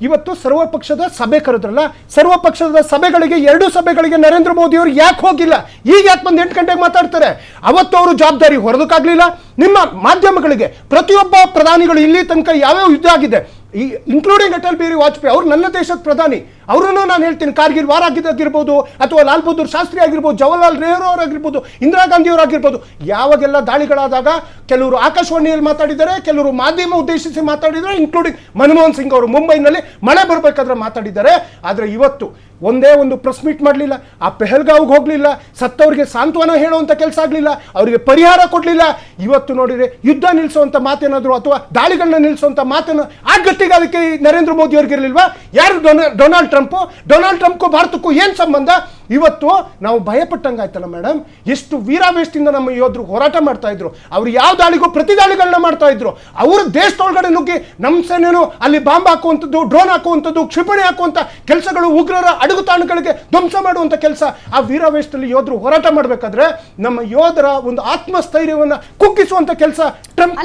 ಇವತ್ತು ಸರ್ವಪಕ್ಷದ ಸಭೆ ಕರೆದ್ರಲ್ಲ, ಸರ್ವಪಕ್ಷದ ಸಭೆಗಳಿಗೆ 2 ಸಭೆಗಳಿಗೆ ನರೇಂದ್ರ ಮೋದಿ ಅವರು ಯಾಕೆ ಹೋಗಿಲ್ಲ? ಈಗ ಯಾಕೆ ಬಂದು 8 ಗಂಟೆಗೆ ಮಾತಾಡ್ತಾರೆ? ಅವತ್ತು ಅವರು ಜವಾಬ್ದಾರಿ ಹೊರದಕ್ಕಾಗಲಿಲ್ಲ. ನಿಮ್ಮ ಮಾಧ್ಯಮಗಳಿಗೆ ಪ್ರತಿಯೊಬ್ಬ ಪ್ರಧಾನಿಗಳು ಇಲ್ಲಿ ತನಕ ಯಾವ್ಯಾವ ಯುದ್ಧ ಆಗಿದೆ, ಇನ್ಕ್ಲೂಡಿಂಗ್ ಅಟಲ್ ಬಿಹಾರಿ ವಾಜಪೇಯಿ ಅವರು ನನ್ನ ದೇಶದ ಪ್ರಧಾನಿ, ಅವರನ್ನು ನಾನು ಹೇಳ್ತೀನಿ. ಕಾರ್ಗಿಲ್ ವಾರ್ ಆಗಿದ್ದಾಗಿರ್ಬೋದು, ಅಥವಾ ಲಾಲ್ ಬಹದ್ದೂರ್ ಶಾಸ್ತ್ರಿ ಆಗಿರ್ಬೋದು, ಜವಾಹರ್ಲಾಲ್ ನೆಹರು ಅವರಾಗಿರ್ಬೋದು, ಇಂದಿರಾ ಗಾಂಧಿ ಅವರಾಗಿರ್ಬೋದು, ಯಾವಾಗೆಲ್ಲ ದಾಳಿಗಳಾದಾಗ ಕೆಲವರು ಆಕಾಶವಾಣಿಯಲ್ಲಿ ಮಾತಾಡಿದ್ದಾರೆ, ಕೆಲವರು ಮಾಧ್ಯಮ ಉದ್ದೇಶಿಸಿ ಮಾತಾಡಿದ್ದಾರೆ, ಇನ್ಕ್ಲೂಡಿಂಗ್ ಮನಮೋಹನ್ ಸಿಂಗ್ ಅವರು ಮುಂಬೈನಲ್ಲಿ ಮಳೆ ಬರಬೇಕಾದ್ರೆ ಮಾತಾಡಿದ್ದಾರೆ. ಆದರೆ ಇವತ್ತು ಒಂದೇ ಒಂದು ಪ್ರೆಸ್ ಮೀಟ್ ಮಾಡಲಿಲ್ಲ, ಆ ಪೆಹಲ್ಗಾವ್ಗೆ ಹೋಗಲಿಲ್ಲ, ಸತ್ತವರಿಗೆ ಸಾಂತ್ವನ ಹೇಳುವಂಥ ಕೆಲಸ ಆಗಲಿಲ್ಲ, ಅವರಿಗೆ ಪರಿಹಾರ ಕೊಡಲಿಲ್ಲ. ಇವತ್ತು ನೋಡಿದರೆ ಯುದ್ಧ ನಿಲ್ಲಿಸುವಂಥ ಮಾತೇನಾದರೂ ಅಥವಾ ದಾಳಿಗಳನ್ನ ನಿಲ್ಲಿಸುವಂಥ ಮಾತನ್ನು ಆ ಗಟ್ಟಿಗೆ ಅದಕ್ಕೆ ನರೇಂದ್ರ ಮೋದಿ ಅವ್ರಿಗೆ ಇರಲಿಲ್ವಾ? ಯಾರು? ಡೊನಾಲ್ಡ್ ಟ್ರಂಪ್ಗೂ ಭಾರತಕ್ಕೂ ಏನು ಸಂಬಂಧ? ಇವತ್ತು ನಾವು ಭಯಪಟ್ಟಂಗಾಯ್ತಲ್ಲ ಮೇಡಮ್. ಎಷ್ಟು ವೀರಾವೇಶದಿಂದ ನಮ್ಮ ಯೋಧರು ಹೋರಾಟ ಮಾಡ್ತಾ ಇದ್ರು, ಅವರು ಯಾವ ದಾಳಿಗೂ ಪ್ರತಿ ದಾಳಿಗಳನ್ನ ಮಾಡ್ತಾ ಇದ್ರು. ಅವರು ದೇಶದೊಳಗಡೆ ನುಗ್ಗಿ ನಮ್ಮ ಸೇನೆಯನ್ನು ಅಲ್ಲಿ ಬಾಂಬ್ ಹಾಕುವಂಥದ್ದು, ಡ್ರೋನ್ ಹಾಕುವಂಥದ್ದು, ಕ್ಷಿಪಣಿ ಹಾಕುವಂಥ ಕೆಲಸಗಳು, ಉಗ್ರರ ಅಡಗುತಾಣಗಳಿಗೆ ಧ್ವಂಸ ಮಾಡುವಂಥ ಕೆಲಸ, ಆ ವೀರಾವೇಶದಲ್ಲಿ ಯೋಧರು ಹೋರಾಟ ಮಾಡಬೇಕಾದ್ರೆ ನಮ್ಮ ಯೋಧರ ಒಂದು ಆತ್ಮಸ್ಥೈರ್ಯವನ್ನು ಕುಗ್ಗಿಸುವಂಥ ಕೆಲಸ ಟ್ರಂಪ್